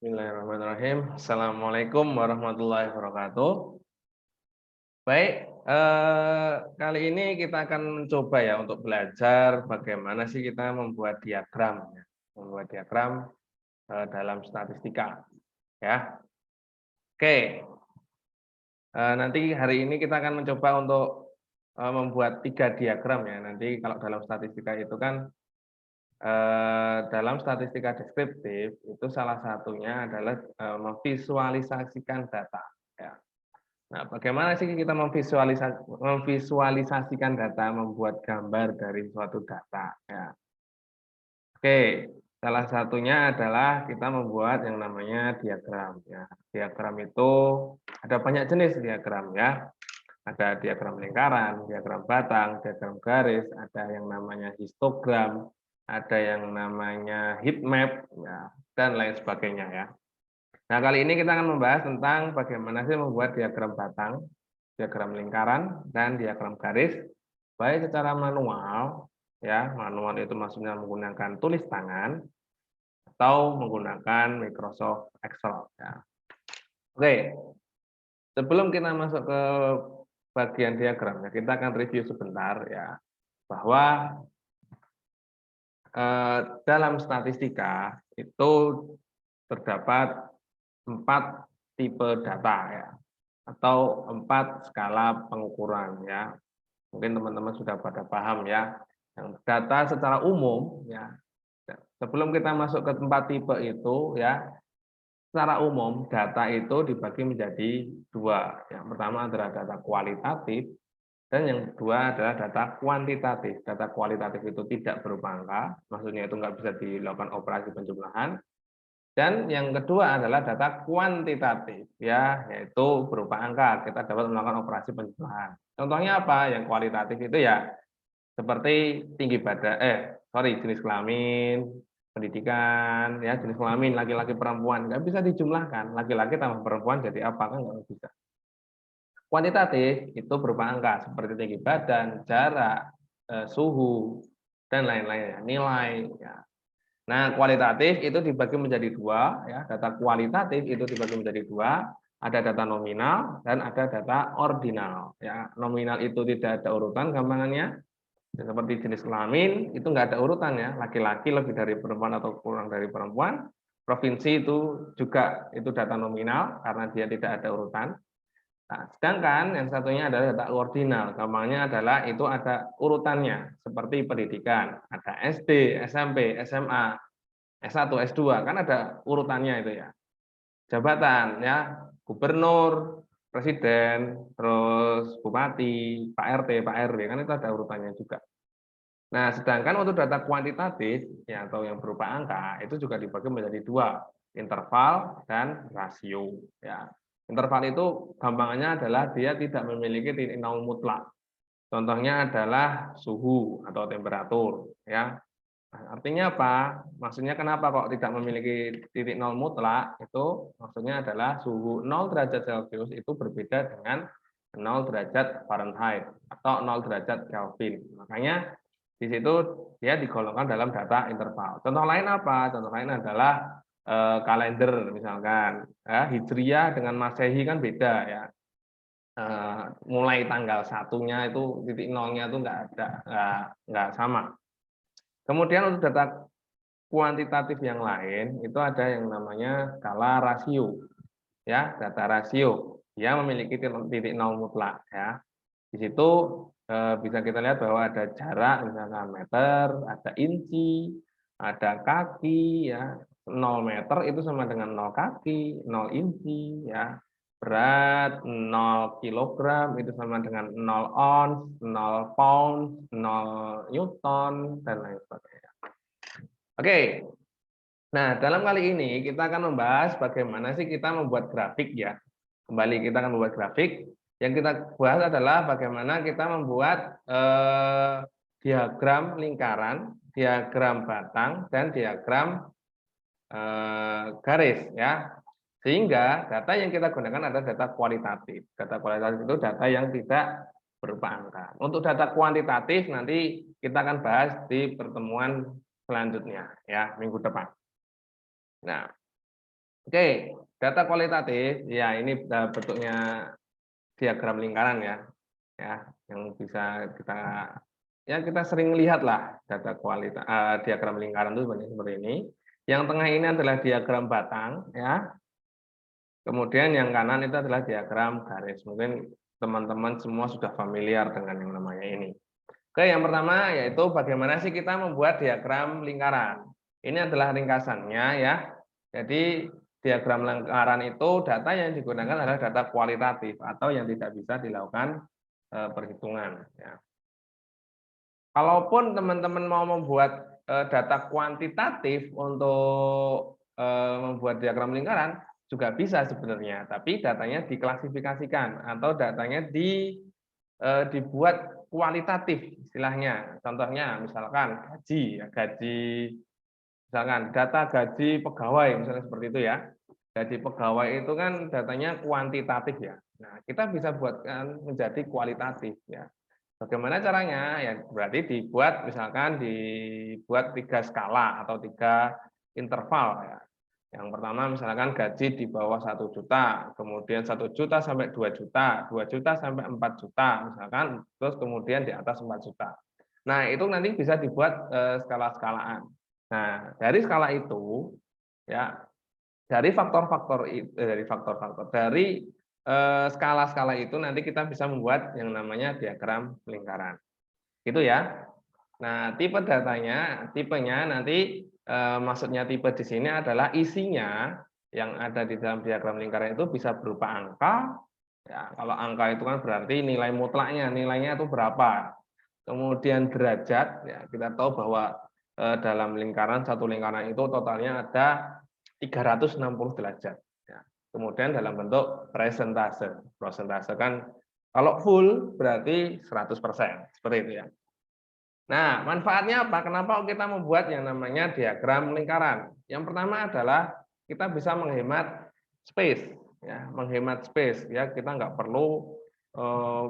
Bismillahirrahmanirrahim. Assalamualaikum warahmatullahi wabarakatuh. Baik, kali ini kita akan mencoba ya untuk belajar bagaimana sih kita membuat diagram, ya. Membuat diagram dalam statistika, ya. Oke, nanti hari ini kita akan mencoba untuk membuat 3 diagram ya. Nanti kalau dalam statistika itu kan dalam statistika deskriptif itu salah satunya adalah memvisualisasikan data. Ya. Nah, bagaimana sih kita memvisualisasikan data, membuat gambar dari suatu data? Ya. Oke, salah satunya adalah kita membuat yang namanya diagram. Ya. Diagram itu ada banyak jenis diagram ya. Ada diagram lingkaran, diagram batang, diagram garis, ada yang namanya histogram, ada yang namanya heat map, ya, dan lain sebagainya ya. Nah, kali ini kita akan membahas tentang bagaimana sih membuat diagram batang, diagram lingkaran, dan diagram garis, baik secara manual, ya, manual itu maksudnya menggunakan tulis tangan, atau menggunakan Microsoft Excel. Ya. Oke, sebelum kita masuk ke bagian diagramnya, kita akan review sebentar ya, bahwa dalam statistika itu terdapat 4 tipe data ya, atau 4 skala pengukuran ya. Mungkin teman-teman sudah pada paham ya. Yang data secara umum ya. Sebelum kita masuk ke 4 tipe itu ya, secara umum data itu dibagi menjadi 2. Yang pertama adalah data kualitatif dan yang kedua adalah data kuantitatif. Data kualitatif itu tidak berupa angka, maksudnya itu nggak bisa dilakukan operasi penjumlahan. Dan yang kedua adalah data kuantitatif, ya, yaitu berupa angka. Kita dapat melakukan operasi penjumlahan. Contohnya apa? Yang kualitatif itu ya seperti tinggi badan, jenis kelamin, pendidikan, ya, jenis kelamin laki-laki perempuan nggak bisa dijumlahkan. Laki-laki tambah perempuan jadi apa kan nggak bisa. Kuantitatif itu berupa angka seperti tinggi badan, jarak, suhu, dan lain-lainnya, nilai. Ya. Nah, kualitatif itu dibagi menjadi 2, ya. Data kualitatif itu dibagi menjadi 2, ada data nominal dan ada data ordinal. Ya. Nominal itu tidak ada urutan gampangannya, seperti jenis kelamin itu nggak ada urutan ya, laki-laki lebih dari perempuan atau kurang dari perempuan. Provinsi itu juga itu data nominal karena dia tidak ada urutan. Nah, sedangkan yang satunya adalah data ordinal, gampangnya adalah itu ada urutannya, seperti pendidikan, ada SD, SMP, SMA, S1, S2, kan ada urutannya itu ya. Jabatan ya, gubernur, presiden, terus bupati, Pak RT, Pak RW, kan itu ada urutannya juga. Nah, sedangkan untuk data kuantitatif ya atau yang berupa angka itu juga dibagi menjadi 2, interval dan rasio ya. Interval itu gampangannya adalah dia tidak memiliki titik nol mutlak. Contohnya adalah suhu atau temperatur ya. Artinya apa? Maksudnya kenapa kok tidak memiliki titik nol mutlak? Itu maksudnya adalah suhu 0 derajat Celcius itu berbeda dengan 0 derajat Fahrenheit atau 0 derajat Kelvin. Makanya di situ dia digolongkan dalam data interval. Contoh lain apa? Contoh lain adalah kalender misalkan. Ya, Hijriah dengan Masehi kan beda ya. Mulai tanggal satunya itu titik nolnya itu nggak sama. Kemudian untuk data kuantitatif yang lain itu ada yang namanya skala rasio. Ya, data rasio. Dia memiliki titik nol mutlak ya. Di situ bisa kita lihat bahwa ada jarak misalkan meter, ada inci, ada kaki ya. 0 meter itu sama dengan 0 kaki, 0 inci ya. Berat 0 kilogram itu sama dengan 0 ons, 0 pound, 0 newton dan lain sebagainya. Oke. Nah, dalam kali ini kita akan membahas bagaimana sih kita membuat grafik ya. Kembali kita akan membuat grafik. Yang kita bahas adalah bagaimana kita membuat diagram lingkaran, diagram batang, dan diagram garis ya. Sehingga data yang kita gunakan adalah data kualitatif. Data kualitatif itu data yang tidak berupa angka. Untuk data kuantitatif nanti kita akan bahas di pertemuan selanjutnya ya, minggu depan. Nah, Oke, data kualitatif, ya ini bentuknya diagram lingkaran ya, yang bisa kita sering lihat lah data kualitas diagram lingkaran itu seperti ini. Yang tengah ini adalah diagram batang, ya. Kemudian yang kanan itu adalah diagram garis. Mungkin teman-teman semua sudah familiar dengan yang namanya ini. Oke, yang pertama yaitu bagaimana sih kita membuat diagram lingkaran. Ini adalah ringkasannya ya. Jadi diagram lingkaran itu data yang digunakan adalah data kualitatif atau yang tidak bisa dilakukan perhitungan. Ya. Kalaupun teman-teman mau membuat data kuantitatif untuk membuat diagram lingkaran, juga bisa sebenarnya, tapi datanya diklasifikasikan atau datanya dibuat kualitatif istilahnya. Contohnya misalkan gaji, misalkan data gaji pegawai misalnya seperti itu ya. Gaji pegawai itu kan datanya kuantitatif ya. Nah, kita bisa buatkan menjadi kualitatif ya. Bagaimana caranya? Ya berarti dibuat 3 skala atau 3 interval ya. Yang pertama misalkan gaji di bawah 1 juta, kemudian 1 juta sampai 2 juta, 2 juta sampai 4 juta misalkan, terus kemudian di atas 4 juta. Nah, itu nanti bisa dibuat skala-skalaan. Nah, dari skala itu ya, dari skala-skala itu nanti kita bisa membuat yang namanya diagram lingkaran. Gitu ya. Nah, tipenya nanti maksudnya tipe di sini adalah isinya yang ada di dalam diagram lingkaran itu bisa berupa angka. Ya, kalau angka itu kan berarti nilai mutlaknya, nilainya itu berapa. Kemudian derajat, ya kita tahu bahwa dalam satu lingkaran itu totalnya ada 360 derajat. Ya. Kemudian dalam bentuk presentase. Presentase kan kalau full berarti 100%, seperti itu ya. Nah, manfaatnya apa? Kenapa kita membuat yang namanya diagram lingkaran? Yang pertama adalah kita bisa menghemat space, ya, menghemat space, ya. Kita nggak perlu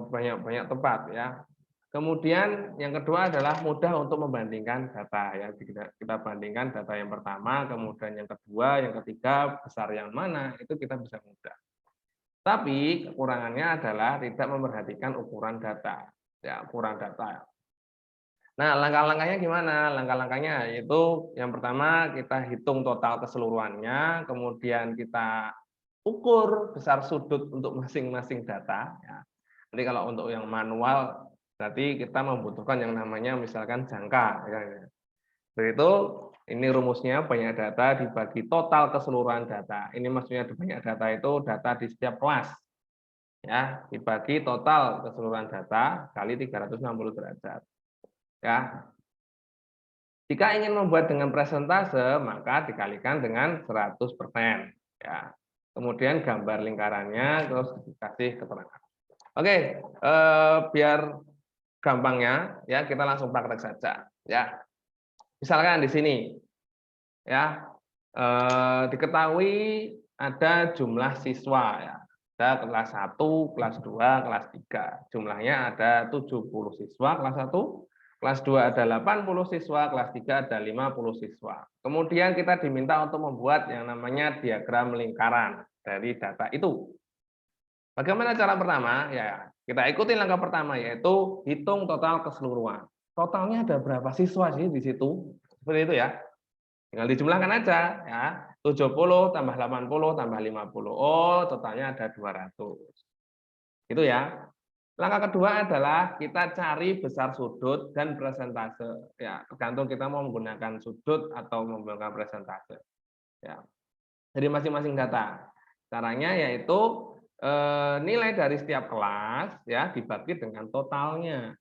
banyak-banyak tempat, ya. Kemudian yang kedua adalah mudah untuk membandingkan data, ya. Kita bandingkan data yang pertama, kemudian yang kedua, yang ketiga, besar yang mana, itu kita bisa mudah. Tapi kekurangannya adalah tidak memperhatikan ukuran data, ya, ukuran data. Nah, langkah-langkahnya gimana? Langkah-langkahnya yaitu yang pertama kita hitung total keseluruhannya, kemudian kita ukur besar sudut untuk masing-masing data. Ya. Nanti kalau untuk yang manual, berarti kita membutuhkan yang namanya misalkan jangka. Ya. Itu ini rumusnya banyak data dibagi total keseluruhan data. Ini maksudnya banyak data itu data di setiap kelas. Ya, dibagi total keseluruhan data kali 360 derajat. Ya, jika ingin membuat dengan presentase, maka dikalikan dengan 100%. Ya. Kemudian gambar lingkarannya, terus dikasih keterangan. Oke, biar gampangnya, ya kita langsung praktek saja. Ya, misalkan di sini, ya diketahui ada jumlah siswa, ya. Ada kelas 1, kelas 2, kelas 3. Jumlahnya ada 70 siswa kelas 1, kelas 2 ada 80 siswa, kelas 3 ada 50 siswa. Kemudian kita diminta untuk membuat yang namanya diagram lingkaran dari data itu. Bagaimana cara pertama? Ya, kita ikuti langkah pertama yaitu hitung total keseluruhan. Totalnya ada berapa siswa sih di situ? Seperti itu ya. Tinggal dijumlahkan aja ya. 70 tambah 80 tambah 50. Oh, totalnya ada 200. Itu ya. Langkah kedua adalah kita cari besar sudut dan presentase. Ya, tergantung kita mau menggunakan sudut atau menggunakan presentase. Ya. Dari masing-masing data. Caranya yaitu nilai dari setiap kelas ya dibagi dengan totalnya.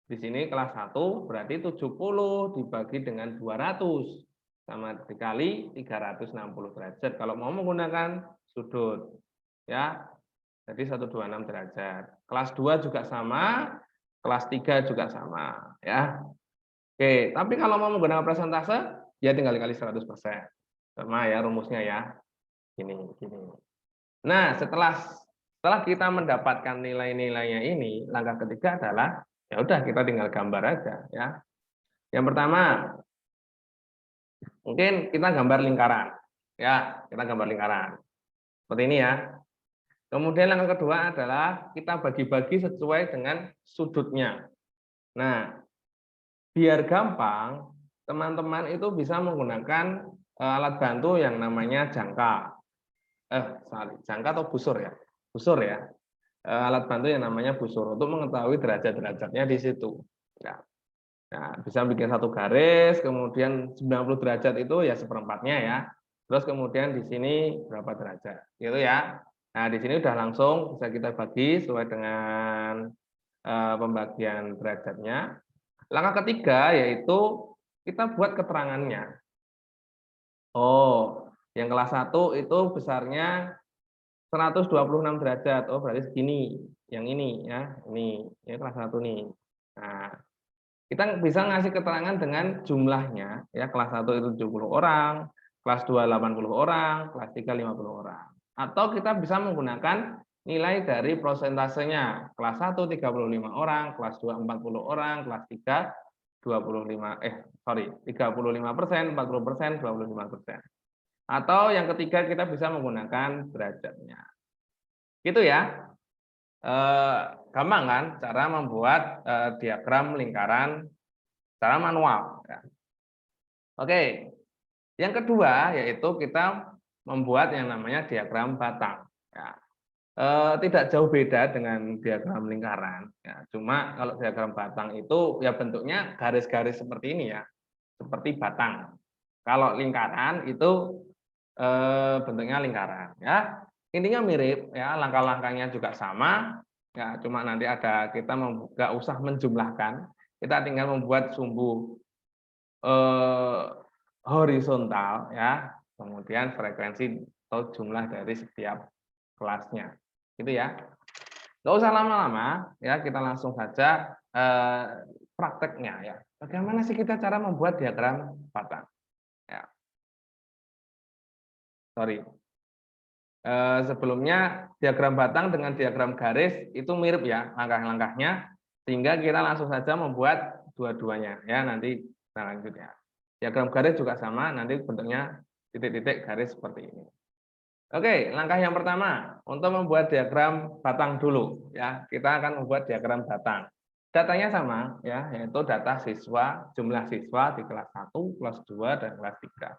Di sini kelas 1 berarti 70 dibagi dengan 200 sama dikali 360 derajat kalau mau menggunakan sudut. Ya. Jadi 126 derajat. Kelas 2 juga sama, kelas 3 juga sama, ya. Oke, tapi kalau mau menggunakan presentase ya tinggal dikali 100%. Sama ya rumusnya ya. Gini. Nah, setelah kita mendapatkan nilai-nilainya ini, langkah ketiga adalah ya udah kita tinggal gambar aja ya. Yang pertama mungkin kita gambar lingkaran. Ya, kita gambar lingkaran. Seperti ini ya. Kemudian yang kedua adalah kita bagi-bagi sesuai dengan sudutnya. Nah, biar gampang, teman-teman itu bisa menggunakan alat bantu yang namanya jangka. Jangka atau busur ya? Busur ya. Alat bantu yang namanya busur untuk mengetahui derajat-derajatnya di situ. Ya. Nah, bisa bikin satu garis, kemudian 90 derajat itu ya seperempatnya ya. Terus kemudian di sini berapa derajat, gitu ya. Nah, di sini udah langsung bisa kita bagi sesuai dengan pembagian derajatnya. Langkah ketiga yaitu kita buat keterangannya. Oh, yang kelas 1 itu besarnya 126 derajat. Oh, berarti segini. Yang ini ya, ini kelas 1 nih. Nah, kita bisa ngasih keterangan dengan jumlahnya, ya kelas 1 itu 70 orang, kelas 2 80 orang, kelas 3 50 orang. Atau kita bisa menggunakan nilai dari prosentasenya. Kelas 1 35 orang, kelas 2 40 orang, kelas 3 35%, 40%, 25%. Atau yang ketiga kita bisa menggunakan derajatnya. Gitu ya. Gampang kan cara membuat diagram lingkaran secara manual. Ya. Oke, yang kedua yaitu kita membuat yang namanya diagram batang. Ya. Tidak jauh beda dengan diagram lingkaran. Ya. Cuma kalau diagram batang itu ya bentuknya garis-garis seperti ini ya, seperti batang. Kalau lingkaran itu bentuknya lingkaran. Ya, intinya mirip. Ya, langkah-langkahnya juga sama. Ya, cuma nanti ada kita nggak usah menjumlahkan. Kita tinggal membuat sumbu horizontal ya, kemudian frekuensi atau jumlah dari setiap kelasnya, gitu ya. Nggak usah lama-lama ya, kita langsung saja prakteknya ya. Bagaimana sih kita cara membuat diagram batang? Ya, sorry. Sebelumnya diagram batang dengan diagram garis itu mirip ya langkah-langkahnya, sehingga kita langsung saja membuat dua-duanya ya, nanti kita lanjut ya. Diagram garis juga sama, nanti bentuknya titik-titik garis seperti ini. Oke, langkah yang pertama untuk membuat diagram batang dulu ya. Kita akan membuat diagram batang. Datanya sama ya, yaitu data siswa, jumlah siswa di kelas 1, kelas 2 dan kelas 3.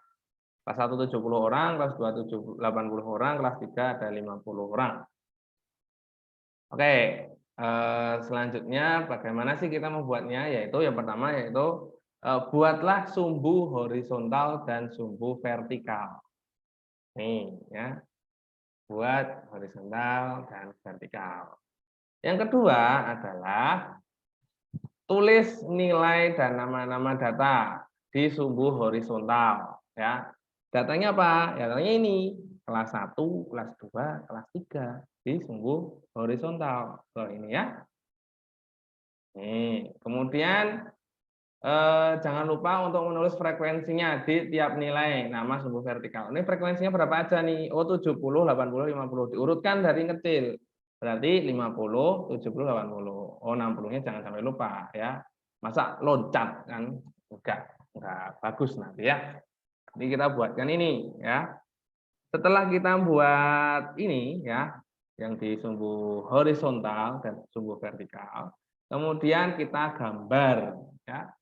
Kelas 1 70 orang, kelas 2 80 orang, kelas 3 ada 50 orang. Oke, selanjutnya bagaimana sih kita membuatnya? Yaitu yang pertama yaitu buatlah sumbu horizontal dan sumbu vertikal. Nih ya, buat horizontal dan vertikal. Yang kedua adalah tulis nilai dan nama-nama data di sumbu horizontal ya. Datanya apa? Ya, datanya ini, kelas 1, kelas 2, kelas 3 di sumbu horizontal. So, ini ya. Nih, kemudian jangan lupa untuk menulis frekuensinya di tiap nilai nama sumbu vertikal. Ini frekuensinya berapa aja nih? Oh, 70, 80, 50. Diurutkan dari kecil. Berarti 50, 70, 80. Oh, 60-nya jangan sampai lupa ya. Masa loncat kan? Enggak bagus nanti ya. Jadi kita buatkan ini ya. Setelah kita buat ini ya, yang di sumbu horizontal dan sumbu vertikal, kemudian kita gambar ya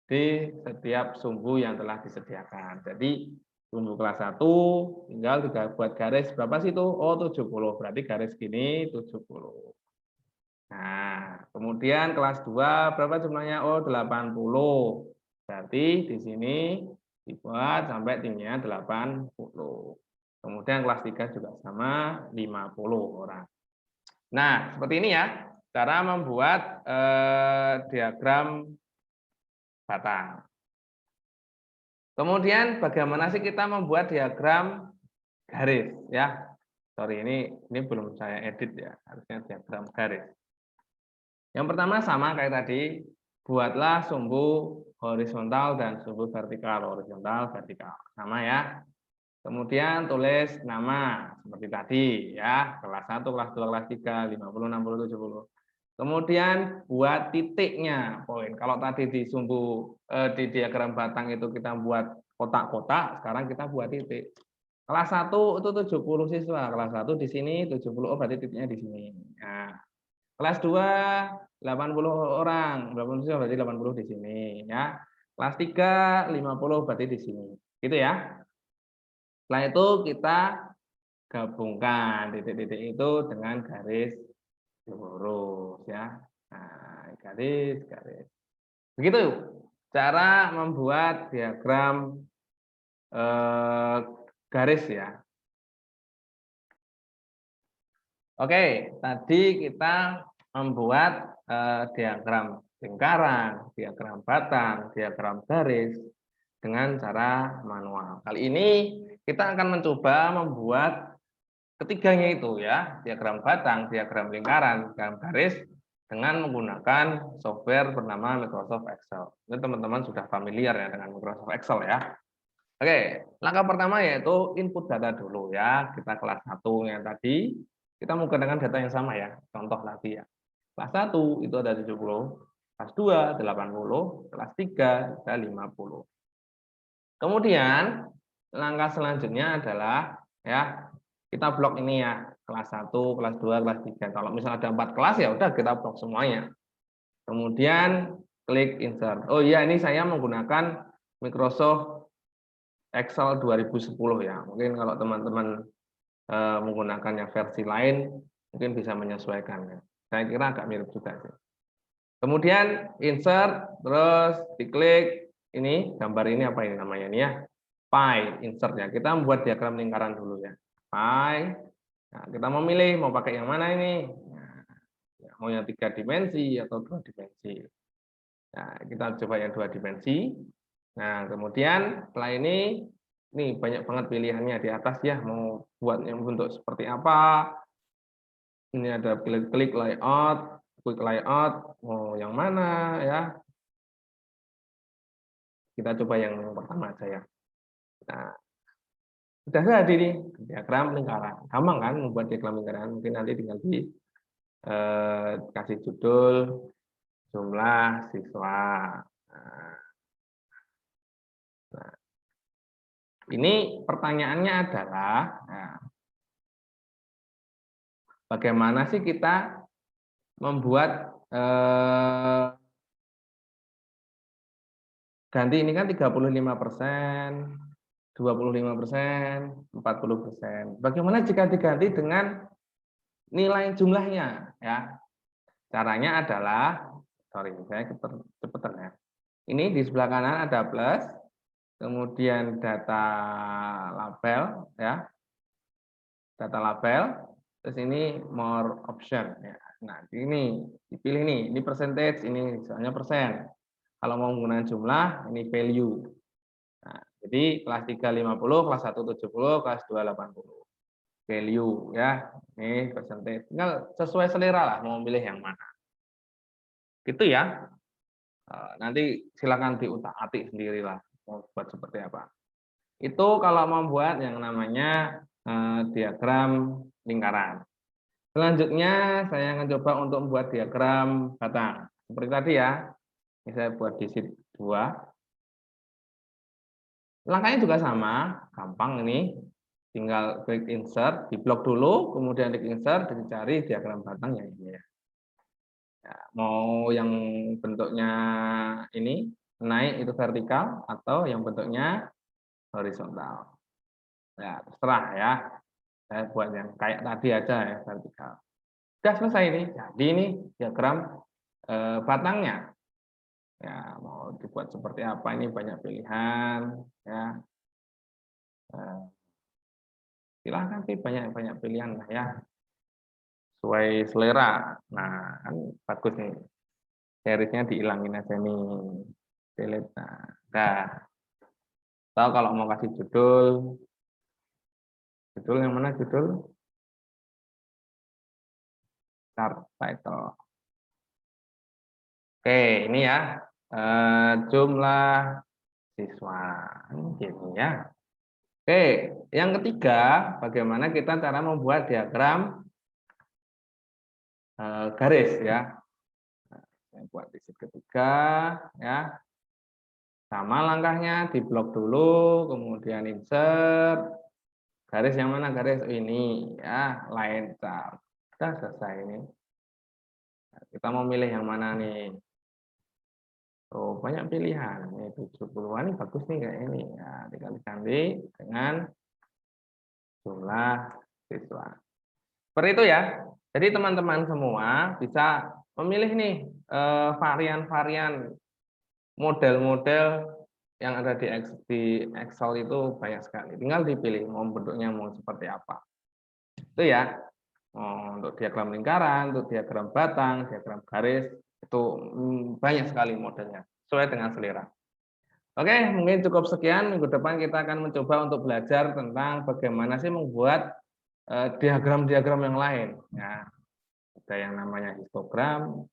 di setiap sumbu yang telah disediakan. Jadi sumbu kelas 1 tinggal kita buat garis berapa sih itu? Oh, 70. Berarti garis gini 70. Nah, kemudian kelas 2 berapa jumlahnya? Oh, 80. Berarti di sini dibuat sampai tingginya 80. Kemudian kelas 3 juga sama 50 orang. Nah, seperti ini ya cara membuat diagram batang. Kemudian bagaimana sih kita membuat diagram garis ya? Sorry, ini belum saya edit ya, harusnya diagram garis. Yang pertama sama kayak tadi, buatlah sumbu horizontal dan sumbu vertikal, horizontal, vertikal. Sama ya. Kemudian tulis nama seperti tadi ya, kelas 1, kelas 2, kelas 3, 50, 60, 70. Kemudian buat titiknya, poin. Kalau tadi di sumbu di diagram batang itu kita buat kotak-kotak, sekarang kita buat titik. Kelas 1 itu 70 siswa, kelas 1 di sini 70, oh berarti titiknya di sini. Nah, kelas 2 80 orang, 80 siswa berarti 80 di sini ya. Kelas 3 50 berarti di sini. Gitu ya. Setelah itu kita gabungkan titik-titik itu dengan garis lurus ya. Nah, garis. Begitu cara membuat diagram garis ya. Oke, tadi kita membuat diagram lingkaran, diagram batang, diagram garis dengan cara manual. Kali ini kita akan mencoba membuat ketiganya itu ya, diagram batang, diagram lingkaran, diagram garis dengan menggunakan software bernama Microsoft Excel. Ini teman-teman sudah familiar ya dengan Microsoft Excel ya. Oke, langkah pertama yaitu input data dulu ya. Kita kelas 1 yang tadi, kita menggunakan data yang sama ya. Contoh lagi ya. Kelas 1 itu ada 70, kelas 2 80, kelas 3 ada 50. Kemudian langkah selanjutnya adalah ya kita blok ini ya, kelas 1, kelas 2, kelas 3. Kalau misalnya ada 4 kelas ya udah kita blok semuanya. Kemudian klik insert. Oh iya, ini saya menggunakan Microsoft Excel 2010 ya. Mungkin kalau teman-teman menggunakan yang versi lain mungkin bisa menyesuaikan ya. Saya kira agak mirip juga sih. Kemudian insert, terus diklik ini gambar ini apa ini namanya ini ya, pie insert ya. Kita membuat diagram lingkaran dulu ya, pie. Nah, kita memilih mau pakai yang mana ini, nah, mau yang 3 dimensi atau 2 dimensi. Nah, kita coba yang 2 dimensi. Nah, kemudian setelah ini banyak banget pilihannya di atas ya, mau buat yang bentuk seperti apa. Ini ada klik layout, quick layout, mau yang mana ya. Kita coba yang pertama aja ya. Nah, sudah jadi nih diagram lingkaran. Gampang kan membuat diagram lingkaran. Mungkin nanti tinggal kasih judul jumlah siswa. Nah, ini pertanyaannya adalah, nah, bagaimana sih kita membuat ganti ini kan 35%, 25%, 40%. Bagaimana jika diganti dengan nilai jumlahnya ya? Caranya adalah, sorry saya kecepatan ya. Ini di sebelah kanan ada plus, kemudian data label ya. Data label, terus ini more option ya. Nah, ini dipilih nih, ini percentage, ini misalnya persen. Kalau mau menggunakan jumlah, ini value. Nah, jadi kelas 3 50, kelas 1 70, kelas 2 80. Value ya, ini percentage. Tinggal sesuai selera lah mau pilih yang mana. Gitu ya. Nanti silakan diutak-atik sendirilah mau buat seperti apa. Itu kalau membuat yang namanya diagram lingkaran. Selanjutnya saya akan coba untuk membuat diagram batang. Seperti tadi ya, ini saya buat di sheet 2. Langkahnya juga sama, gampang ini. Tinggal klik insert, di blok dulu, kemudian klik insert, dan cari diagram batang yang ini ya. Ya, mau yang bentuknya ini naik itu vertikal atau yang bentuknya horizontal. Ya, terserah ya. Saya buat yang kayak tadi aja ya, vertikal. Sudah selesai ini. Jadi ini diagram batangnya. Ya, mau dibuat seperti apa ini banyak pilihan ya. Silahkan sih banyak pilihan lah ya. Sesuai selera. Nah, kan bagus nih. Seriesnya dihilangin aja nih. Delete. Nah, udah. Atau kalau mau kasih judul yang mana judul? Start title. Oke, ini ya jumlah siswa. Gini ya. Oke, yang ketiga, bagaimana kita cara membuat diagram garis ya. Saya buat di sheet ketiga ya. Sama langkahnya, di blok dulu, kemudian insert, Garis yang mana garis ini ya, line chart. Sudah selesai ini. Kita mau milih yang mana nih? Oh, banyak pilihan. Ini 70-an ini bagus nih kayak ini. Ya, tinggal diganti dengan jumlah siswa. Seperti itu ya. Jadi teman-teman semua bisa memilih nih varian-varian model-model yang ada di Excel itu banyak sekali. Tinggal dipilih mau bentuknya mau seperti apa. Itu ya. Untuk diagram lingkaran, untuk diagram batang, diagram garis, itu banyak sekali modelnya, sesuai dengan selera. Oke, mungkin cukup sekian. Minggu depan kita akan mencoba untuk belajar tentang bagaimana sih membuat diagram-diagram yang lain. Ya, ada yang namanya histogram,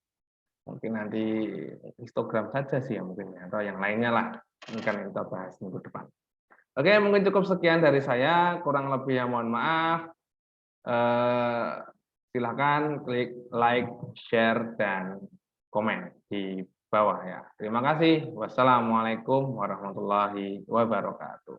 mungkin nanti histogram saja sih ya mungkin, atau yang lainnya lah. Ini kan kita bahas minggu depan. Oke, mungkin cukup sekian dari saya. Kurang lebihnya mohon maaf. Silakan klik like, share, dan komen di bawah ya. Terima kasih. Wassalamualaikum warahmatullahi wabarakatuh.